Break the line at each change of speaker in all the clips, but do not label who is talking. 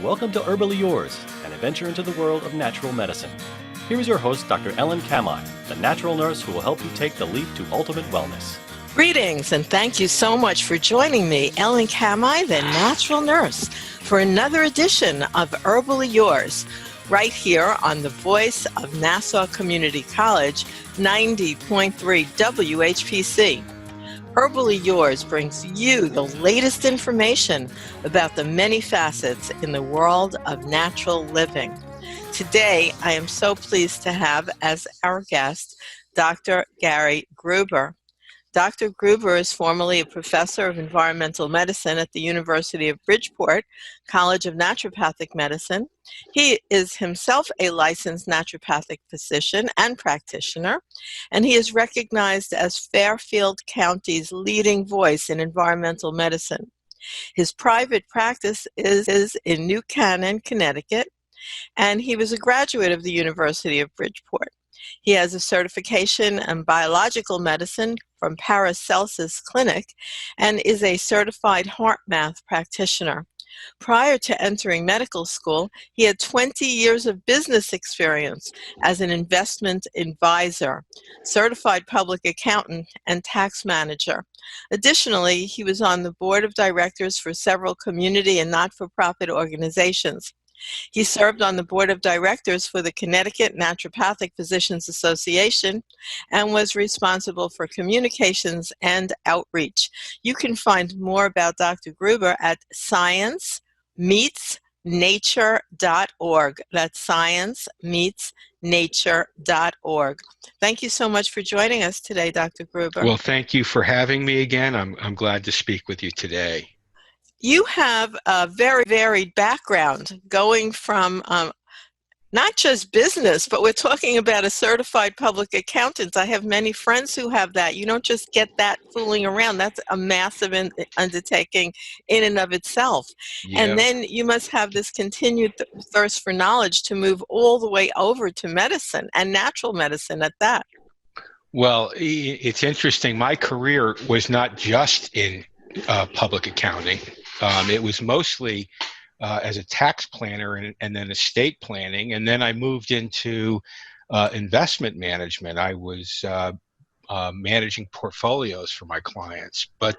Welcome to Herbally Yours, an adventure into the world of natural medicine. Here is your host, Dr. Ellen Kamhi, the natural nurse who will help you take the leap to ultimate wellness.
Greetings, and thank you so much for joining me, Ellen Kamhi, the natural nurse, for another edition of Herbally Yours, right here on the voice of Nassau Community College, 90.3 WHPC. Herbally Yours brings you the latest information about the many facets in the world of natural living. Today, I am so pleased to have as our guest, Dr. Gary Gruber. Dr. Gruber is formerly a professor of environmental medicine at the University of Bridgeport College of Naturopathic Medicine. He is himself a licensed naturopathic physician and practitioner, and he is recognized as Fairfield County's leading voice in environmental medicine. His private practice is in New Canaan, Connecticut, and he was a graduate of the University of Bridgeport. He has a certification in biological medicine from Paracelsus Clinic and is a certified heart math practitioner. Prior to entering medical school, he had 20 years of business experience as an investment advisor, certified public accountant, and tax manager. Additionally, he was on the board of directors for several community and not-for-profit organizations. He served on the board of directors for the Connecticut Naturopathic Physicians Association and was responsible for communications and outreach. You can find more about Dr. Gruber at sciencemeetsnature.org. That's sciencemeetsnature.org. Thank you so much for joining us today, Dr. Gruber.
Well, thank you for having me again. I'm glad to speak with you today.
You have a very varied background, going from not just business, but we're talking about a certified public accountant. I have many friends who have that. You don't just get that fooling around. That's a massive undertaking in and of itself. Yeah. And then you must have this continued thirst for knowledge to move all the way over to medicine, and natural medicine at that.
Well, it's interesting. My career was not just in public accounting. It was mostly as a tax planner and then estate planning. And then I moved into investment management. I was managing portfolios for my clients. But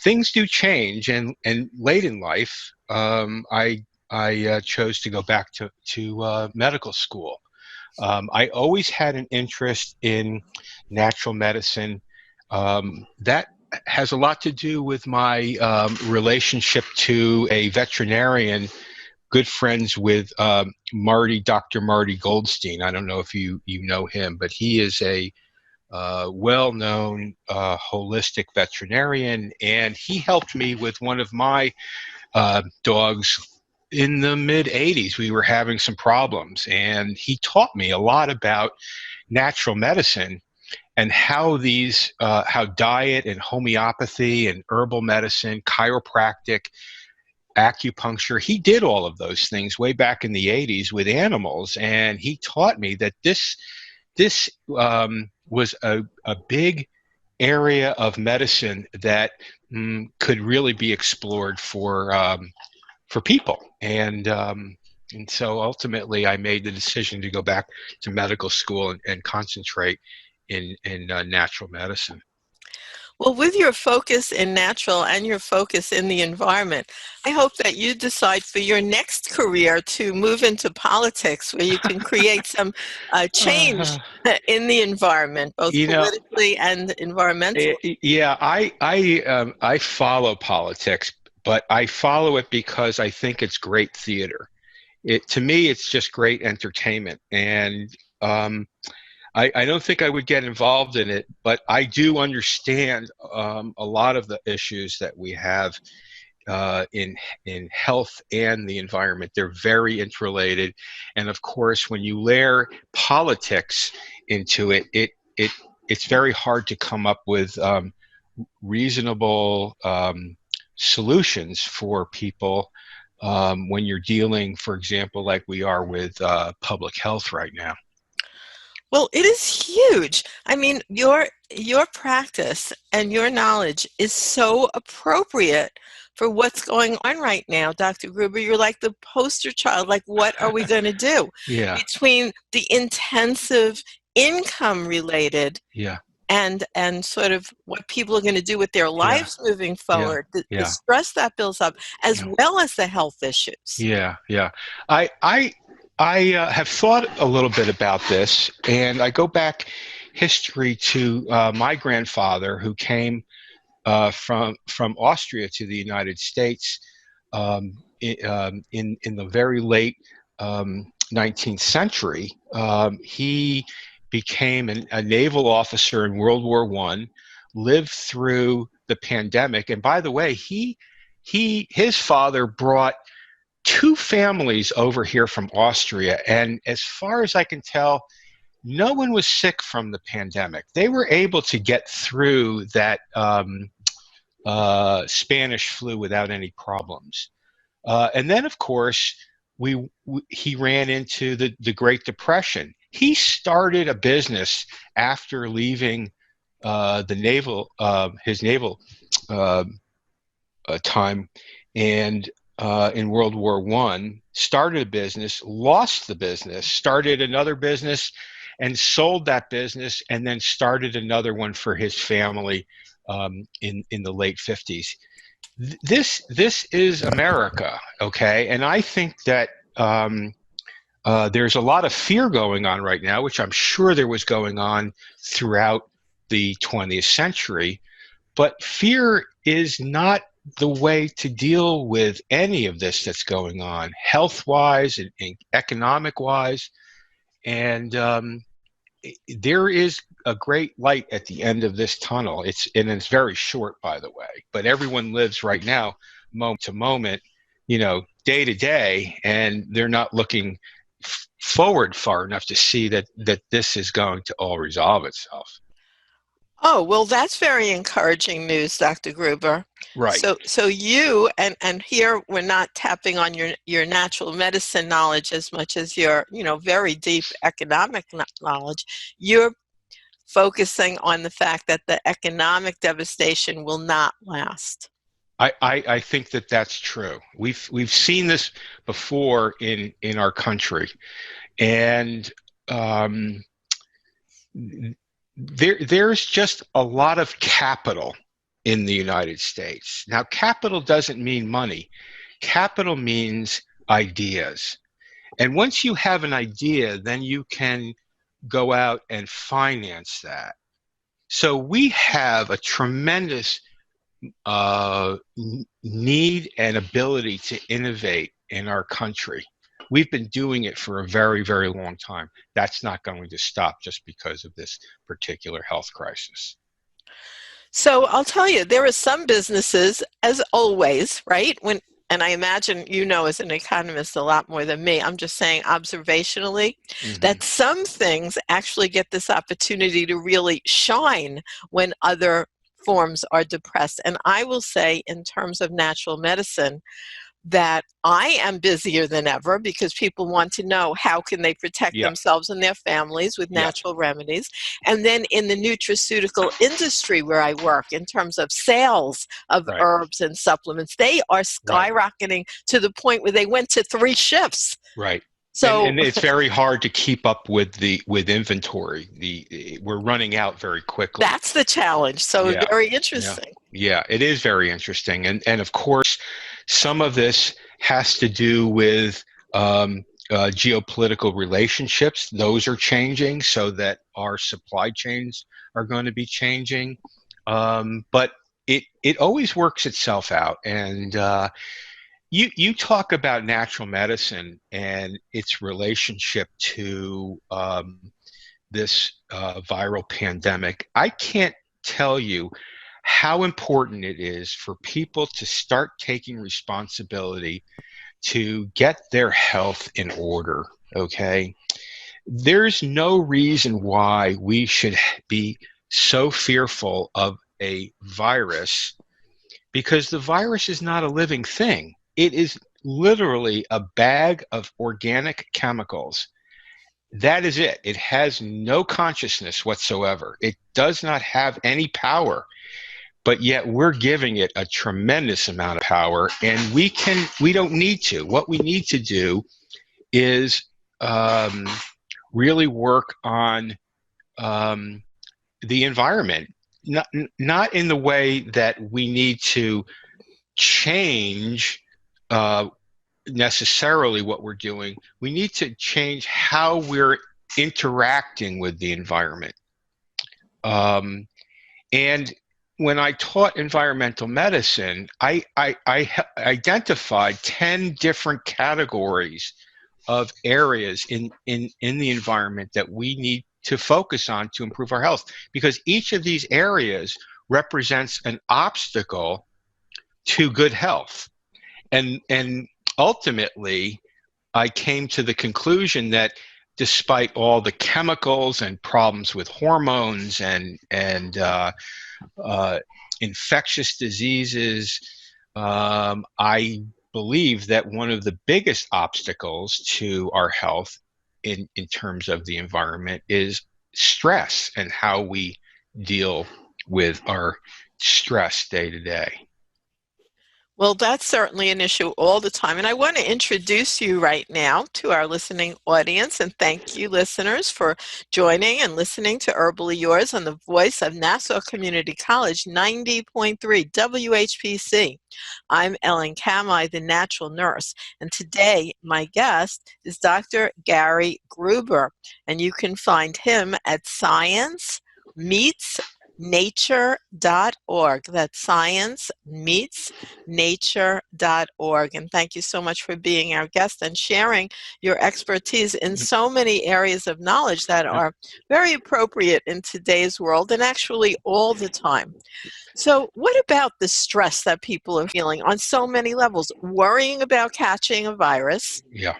things do change. And late in life, I chose to go back to medical school. I always had an interest in natural medicine. That has a lot to do with my relationship to a veterinarian, good friends with Dr. Marty Goldstein. I don't know if you know him, but he is a well-known holistic veterinarian, and he helped me with one of my dogs in the mid-'80s. We were having some problems, and he taught me a lot about natural medicine and how how diet and homeopathy and herbal medicine, chiropractic, acupuncture, he did all of those things way back in the 80s with animals. And he taught me that this was a big area of medicine that could really be explored for people. And so ultimately I made the decision to go back to medical school and concentrate in natural medicine.
Well, with your focus in natural and your focus in the environment, I hope that you decide for your next career to move into politics, where you can create some change in the environment, both politically and environmentally.
Yeah, I follow politics, but I follow it because I think it's great theater. To me, it's just great entertainment. And I don't think I would get involved in it, but I do understand a lot of the issues that we have in health and the environment. They're very interrelated, and of course, when you layer politics into it, it's very hard to come up with reasonable solutions for people when you're dealing, for example, like we are with public health right now.
Well, it is huge. I mean, your practice and your knowledge is so appropriate for what's going on right now, Dr. Gruber. You're like the poster child. Like, what are we going to do?
Yeah.
Between the intensive income related
Yeah.
and sort of what people are going to do with their
Yeah.
lives moving
Yeah.
forward, the
Yeah.
stress that builds up, as
Yeah.
well as the health issues.
Yeah. Yeah. I have thought a little bit about this, and I go back history to my grandfather, who came from Austria to the United States in the very late 19th century. He became a naval officer in World War I, lived through the pandemic, and by the way, his father brought two families over here from Austria, and as far as I can tell, no one was sick from the pandemic. They were able to get through that Spanish flu without any problems. And then, of course, he ran into the Great Depression. He started a business after leaving his naval time, and in World War I, started a business, lost the business, started another business, and sold that business, and then started another one for his family in the late 50s. This is America, okay? And I think that there's a lot of fear going on right now, which I'm sure there was going on throughout the 20th century. But fear is not the way to deal with any of this that's going on, health-wise and economic-wise. And there is a great light at the end of this tunnel. It's very short, by the way. But everyone lives right now, moment to moment, day to day, and they're not looking forward far enough to see that this is going to all resolve itself.
Oh, well, that's very encouraging news, Dr. Gruber.
Right.
So you, and here we're not tapping on your natural medicine knowledge as much as your, very deep economic knowledge. You're focusing on the fact that the economic devastation will not last.
I think that that's true. We've seen this before in our country, and there's just a lot of capital in the United States. Now, capital doesn't mean money. Capital means ideas. And once you have an idea, then you can go out and finance that. So we have a tremendous need and ability to innovate in our country. We've been doing it for a very, very long time. That's not going to stop just because of this particular health crisis.
So I'll tell you, there are some businesses, as always, right? And I imagine as an economist a lot more than me, I'm just saying observationally, that some things actually get this opportunity to really shine when other forms are depressed. And I will say, in terms of natural medicine, that I am busier than ever because people want to know how can they protect themselves and their families with natural remedies. And then in the nutraceutical industry where I work, in terms of sales of herbs and supplements, they are skyrocketing to the point where they went to 3 shifts.
Right.
So,
and it's very hard to keep up with inventory. We're running out very quickly.
That's the challenge. So very interesting.
Yeah, it is very interesting. And of course, some of this has to do with geopolitical relationships. Those are changing so that our supply chains are going to be changing. But it always works itself out. And you talk about natural medicine and its relationship to this viral pandemic. I can't tell you how important it is for people to start taking responsibility to get their health in order, okay? There's no reason why we should be so fearful of a virus, because the virus is not a living thing. It is literally a bag of organic chemicals. That is it. It has no consciousness whatsoever. It does not have any power. but yet we're giving it a tremendous amount of power, and we don't need to. What we need to do is really work on the environment, not in the way that we need to change necessarily what we're doing. We need to change how we're interacting with the environment. And when I taught environmental medicine, I identified 10 different categories of areas in the environment that we need to focus on to improve our health, because each of these areas represents an obstacle to good health. And ultimately, I came to the conclusion that despite all the chemicals and problems with hormones and infectious diseases, I believe that one of the biggest obstacles to our health in terms of the environment is stress and how we deal with our stress day to day.
Well, that's certainly an issue all the time. And I want to introduce you right now to our listening audience. And thank you, listeners, for joining and listening to Herbally Yours on the voice of Nassau Community College 90.3 WHPC. I'm Ellen Kamhi, the natural nurse. And today, my guest is Dr. Gary Gruber. And you can find him at sciencemeetsnature.org. That's sciencemeetsnature.org. And thank you so much for being our guest and sharing your expertise in so many areas of knowledge that are very appropriate in today's world and actually all the time. So what about the stress that people are feeling on so many levels? Worrying about catching a virus.
Yeah.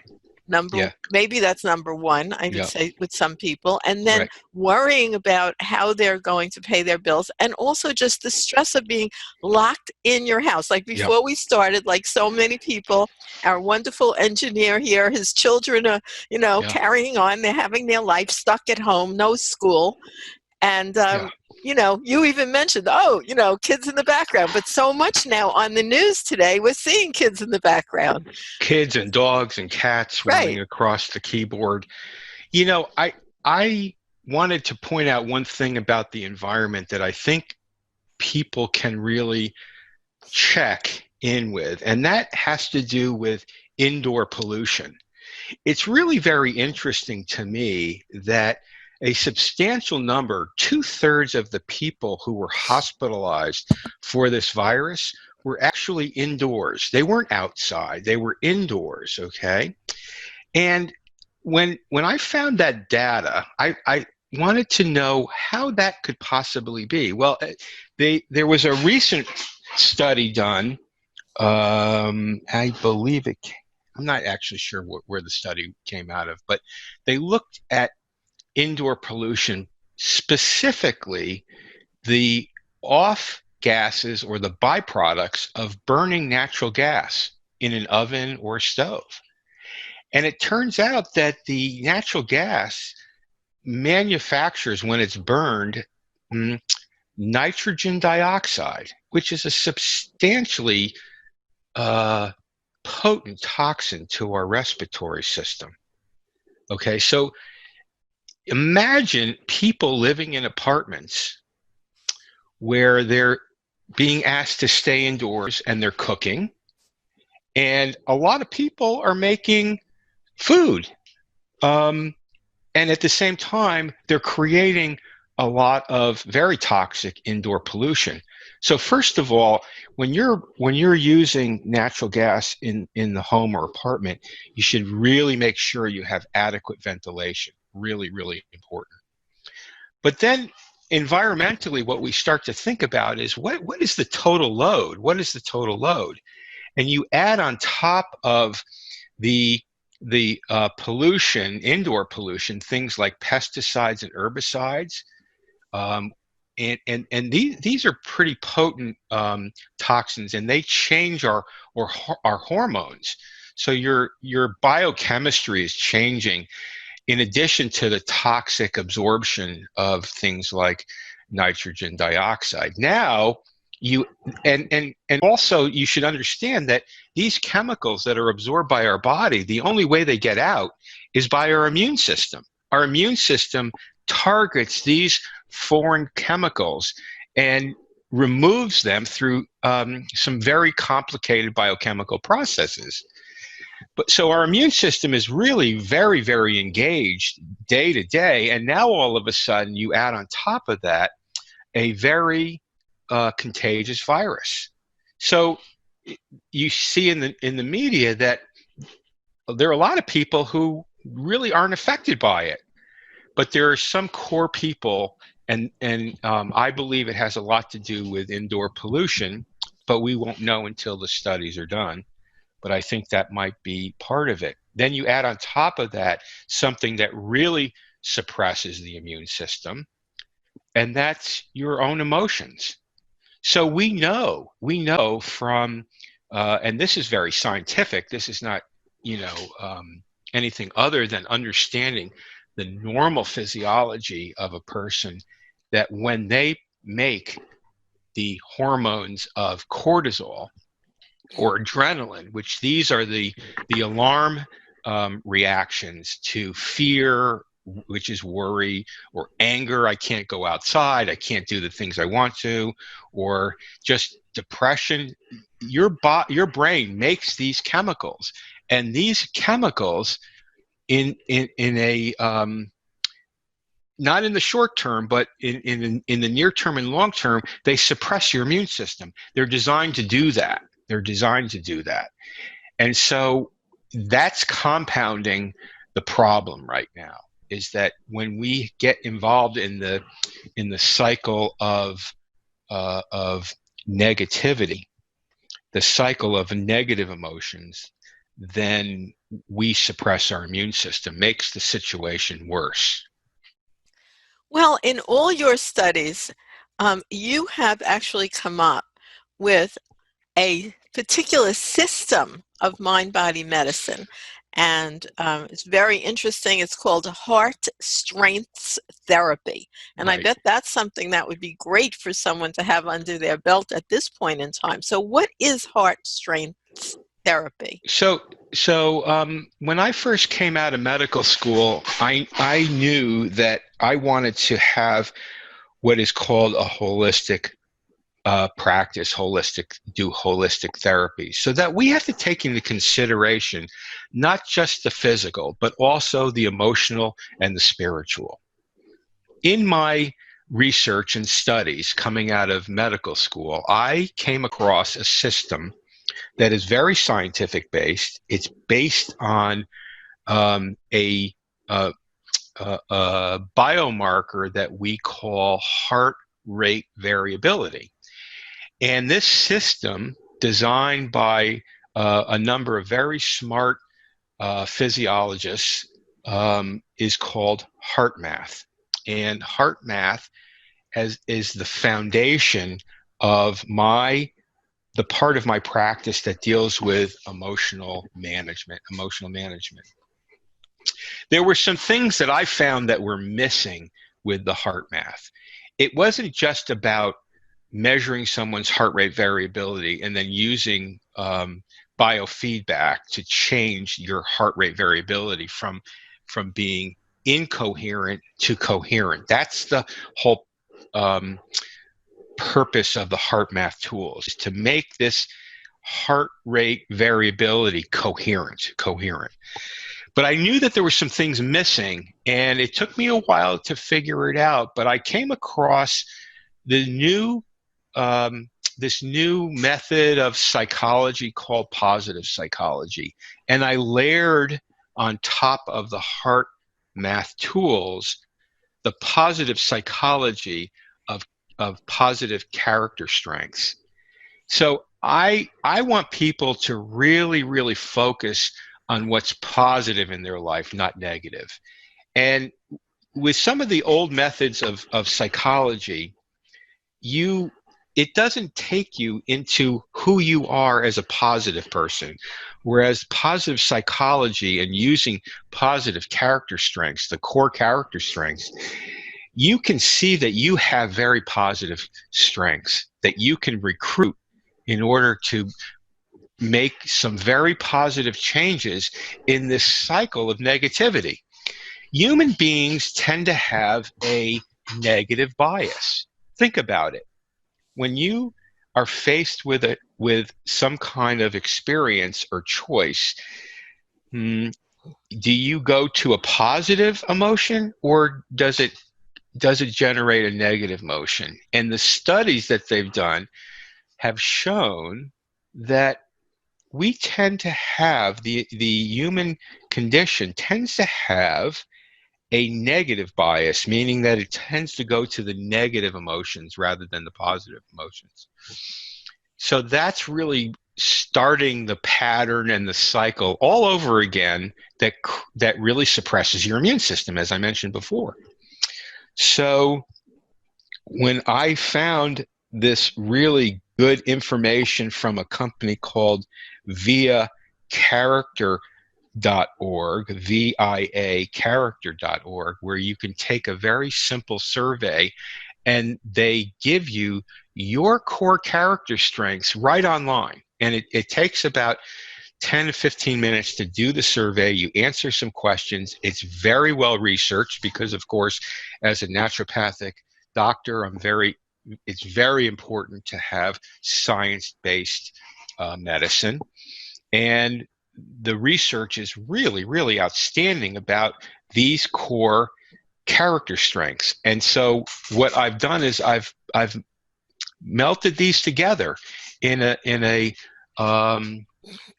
Maybe that's number one, I would say, with some people. And then
Right.
worrying about how they're going to pay their bills, and also just the stress of being locked in your house. Like before we started, like so many people, our wonderful engineer here, his children are, carrying on. They're having their life stuck at home, no school. And, you even mentioned, kids in the background. But so much now on the news today, we're seeing kids in the background.
Kids and dogs and cats running across the keyboard. I wanted to point out one thing about the environment that I think people can really check in with, and that has to do with indoor pollution. It's really very interesting to me that a substantial number, 2/3 of the people who were hospitalized for this virus were actually indoors. They weren't outside, they were indoors, okay? And when I found that data, I wanted to know how that could possibly be. Well, there was a recent study done, I believe I'm not actually sure where the study came out of, but they looked at indoor pollution, specifically the off gases or the byproducts of burning natural gas in an oven or stove. And it turns out that the natural gas manufactures, when it's burned, nitrogen dioxide, which is a substantially potent toxin to our respiratory system. Okay, so imagine people living in apartments where they're being asked to stay indoors and they're cooking, and a lot of people are making food, and at the same time they're creating a lot of very toxic indoor pollution. So first of all, when you're using natural gas in the home or apartment, you should really make sure you have adequate ventilation. Really, really important. But then environmentally, what we start to think about is what is the total load? What is the total load? And you add on top of the pollution, indoor pollution, things like pesticides and herbicides, and these are pretty potent toxins, and they change our hormones. So your biochemistry is changing, in addition to the toxic absorption of things like nitrogen dioxide. Now you and also you should understand that these chemicals that are absorbed by our body, the only way they get out is by our immune system. Our immune system targets these foreign chemicals and removes them through some very complicated biochemical processes. But so our immune system is really very, very engaged day to day. And now all of a sudden you add on top of that a very contagious virus. So you see in the media that there are a lot of people who really aren't affected by it, but there are some core people, and I believe it has a lot to do with indoor pollution, but we won't know until the studies are done. But I think that might be part of it. Then you add on top of that something that really suppresses the immune system, and that's your own emotions. So we know from, and this is very scientific, this is not, anything other than understanding the normal physiology of a person, that when they make the hormones of cortisol or adrenaline, which these are the alarm reactions to fear, which is worry, or anger, I can't go outside, I can't do the things I want to, or just depression, your brain makes these chemicals. And these chemicals in a not in the short term, but in the near term and long term, they suppress your immune system. They're designed to do that. And so that's compounding the problem right now, is that when we get involved in the cycle of negativity, the cycle of negative emotions, then we suppress our immune system, makes the situation worse.
Well, in all your studies, you have actually come up with a particular system of mind-body medicine. And it's very interesting. It's called heart strength therapy. And
Right.
I bet that's something that would be great for someone to have under their belt at this point in time. So what is heart strength therapy?
So when I first came out of medical school, I knew that I wanted to have what is called a holistic practice, do holistic therapy, so that we have to take into consideration not just the physical, but also the emotional and the spiritual. In my research and studies coming out of medical school, I came across a system that is very scientific based. It's based on a biomarker that we call heart rate variability. And this system, designed by a number of very smart physiologists, is called heart math. And heart math is the foundation of the part of my practice that deals with emotional management. There were some things that I found that were missing with the heart math. It wasn't just about measuring someone's heart rate variability and then using biofeedback to change your heart rate variability from being incoherent to coherent. That's the whole purpose of the heart math tools, is to make this heart rate variability coherent. But I knew that there were some things missing, and it took me a while to figure it out. But I came across this new method of psychology called positive psychology, and I layered on top of the heart math tools the positive psychology of positive character strengths. So I want people to really, really focus on what's positive in their life, not negative. And with some of the old methods of psychology, it doesn't take you into who you are as a positive person, whereas positive psychology and using positive character strengths, the core character strengths, you can see that you have very positive strengths that you can recruit in order to make some very positive changes in this cycle of negativity. Human beings tend to have a negative bias. Think about it. When you are faced with some kind of experience or choice, do you go to a positive emotion, or does it generate a negative emotion? And the studies that they've done have shown that we tend to have the human condition tends to have a negative bias, meaning that it tends to go to the negative emotions rather than the positive emotions. So that's really starting the pattern and the cycle all over again that really suppresses your immune system, as I mentioned before. So when I found this really good information from a company called VIA Character.org, VIA Character.org, where you can take a very simple survey and they give you your core character strengths right online. And it takes about 10 to 15 minutes to do the survey. You answer some questions. It's very well researched because, of course, as a naturopathic doctor, it's very important to have science-based medicine. And the research is really, really outstanding about these core character strengths. And so what I've done is I've melted these together in a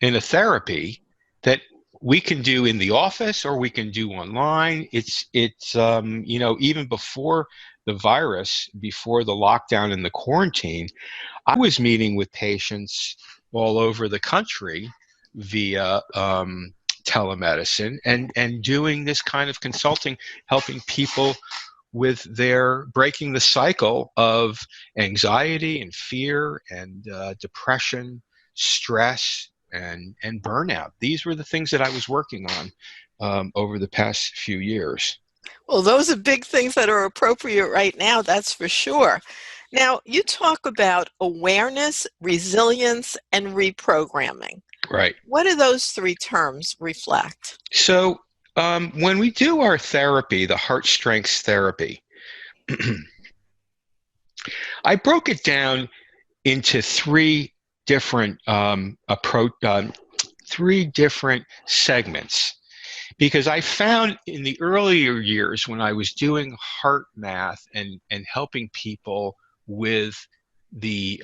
therapy that we can do in the office or we can do online. It's even before the virus, before the lockdown and the quarantine, I was meeting with patients all over the country via telemedicine and doing this kind of consulting, helping people with their breaking the cycle of anxiety and fear and depression, stress, and burnout. These were the things that I was working on over the past few years.
Well, those are big things that are appropriate right now, that's for sure. Now, you talk about awareness, resilience, and reprogramming.
Right.
What do those three terms reflect?
So when we do our therapy, the heart strengths therapy, I broke it down into three different segments, because I found in the earlier years when I was doing heart math and helping people with the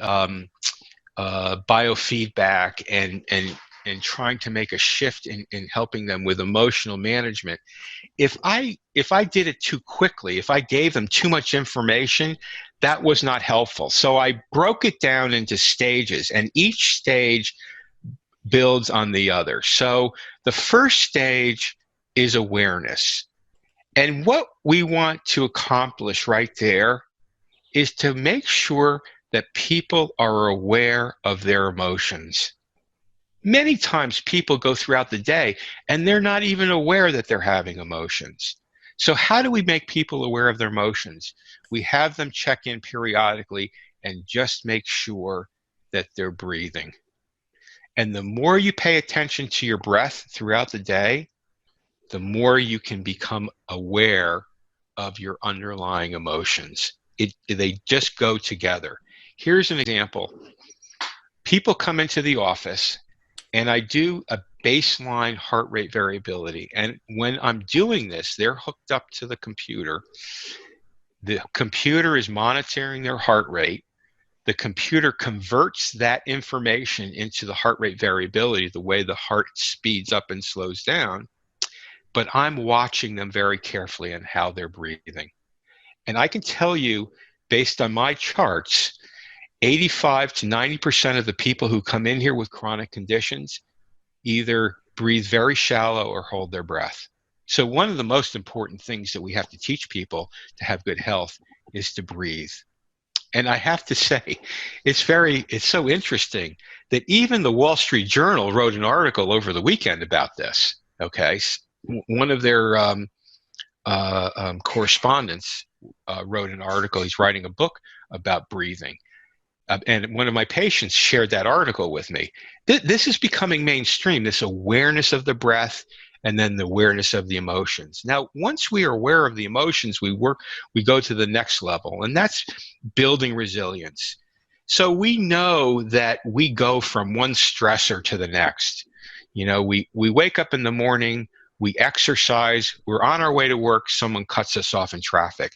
biofeedback and trying to make a shift in helping them with emotional management, if I did it too quickly, if I gave them too much information, that was not helpful. So I broke it down into stages, and each stage builds on the other. So the first stage is awareness. And what we want to accomplish right there is to make sure that people are aware of their emotions. Many times people go throughout the day and they're not even aware that they're having emotions. So how do we make people aware of their emotions? We have them check in periodically and just make sure that they're breathing. And the more you pay attention to your breath throughout the day, the more you can become aware of your underlying emotions. They just go together. Here's an example. People come into the office and I do a baseline heart rate variability. And when I'm doing this, they're hooked up to the computer. The computer is monitoring their heart rate. The computer converts that information into the heart rate variability, the way the heart speeds up and slows down. But I'm watching them very carefully on how they're breathing. And I can tell you, based on my charts, 85 to 90% of the people who come in here with chronic conditions either breathe very shallow or hold their breath. So one of the most important things that we have to teach people to have good health is to breathe. And I have to say, it's so interesting that even the Wall Street Journal wrote an article over the weekend about this. Okay, one of their correspondents wrote an article. He's writing a book about breathing. And one of my patients shared that article with me. This is becoming mainstream, this awareness of the breath and then the awareness of the emotions. Now, once we are aware of the emotions, we go to the next level, and that's building resilience. So we know that we go from one stressor to the next. We wake up in the morning, we exercise, we're on our way to work, someone cuts us off in traffic.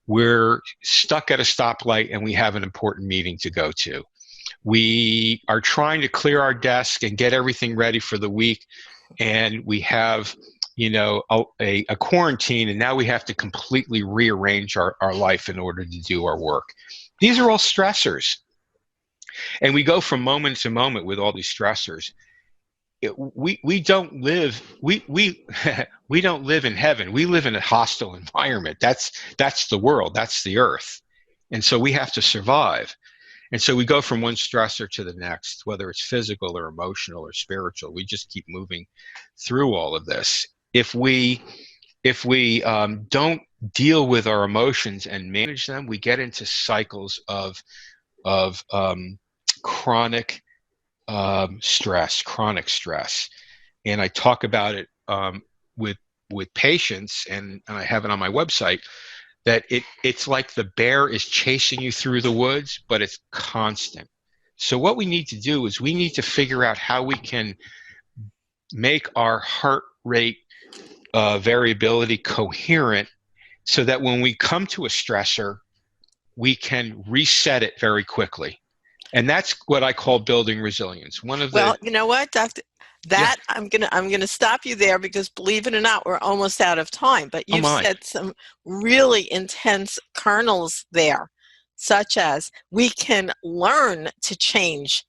We're stuck at a stoplight and we have an important meeting to go to. We are trying to clear our desk and get everything ready for the week, and we have, a quarantine, and now we have to completely rearrange our life in order to do our work. These are all stressors. And we go from moment to moment with all these stressors. We don't live we don't live in heaven. We live in a hostile environment. That's the world. That's the earth. And so we have to survive. And so we go from one stressor to the next, whether it's physical or emotional or spiritual. We just keep moving through all of this. If we don't deal with our emotions and manage them, we get into cycles of chronic stress. And I talk about it with patients, and I have it on my website, that it's like the bear is chasing you through the woods, but it's constant. So what we need to do is we need to figure out how we can make our heart rate variability coherent, so that when we come to a stressor, we can reset it very quickly. And that's what I call building resilience.
Well, you know what, Doctor? Yeah. I'm gonna stop you there, because believe it or not, we're almost out of time. But you've said some really intense kernels there, such as we can learn to change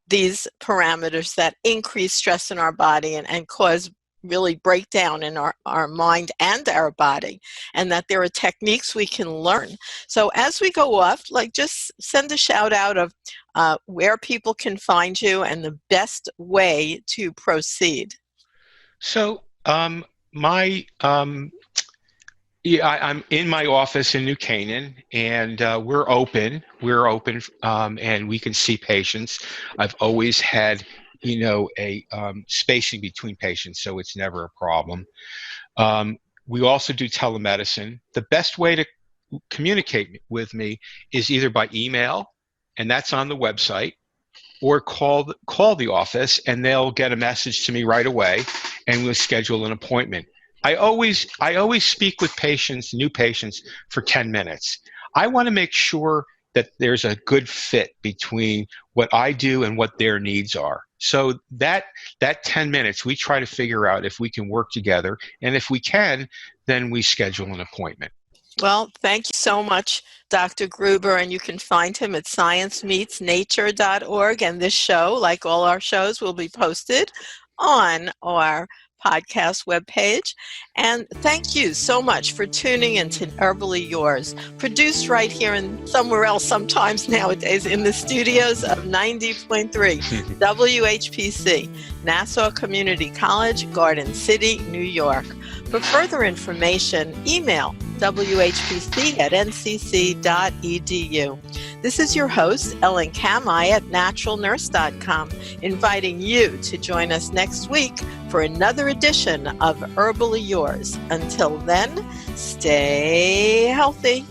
these parameters that increase stress in our body and cause really breakdown in our mind and our body, and that there are techniques we can learn. So as we go off, just send a shout out of where people can find you and the best way to proceed.
So I'm in my office in New Canaan, and we're open, and we can see patients. I've always had a spacing between patients, so it's never a problem. We also do telemedicine. The best way to communicate with me is either by email, and that's on the website, or call the office, and they'll get a message to me right away, and we'll schedule an appointment. I always speak with patients, new patients, for 10 minutes. I want to make sure that there's a good fit between what I do and what their needs are. So that 10 minutes, we try to figure out if we can work together. And if we can, then we schedule an appointment.
Well, thank you so much, Dr. Gruber. And you can find him at sciencemeetsnature.org. And this show, like all our shows, will be posted on our podcast webpage. And thank you so much for tuning into Herbally Yours, produced right here and somewhere else sometimes nowadays in the studios of 90.3 WHPC, Nassau Community College, Garden City, New York. For further information, email whpc@ncc.edu. This is your host, Ellen Kamhi at naturalnurse.com, inviting you to join us next week for another edition of Herbally Yours. Until then, stay healthy.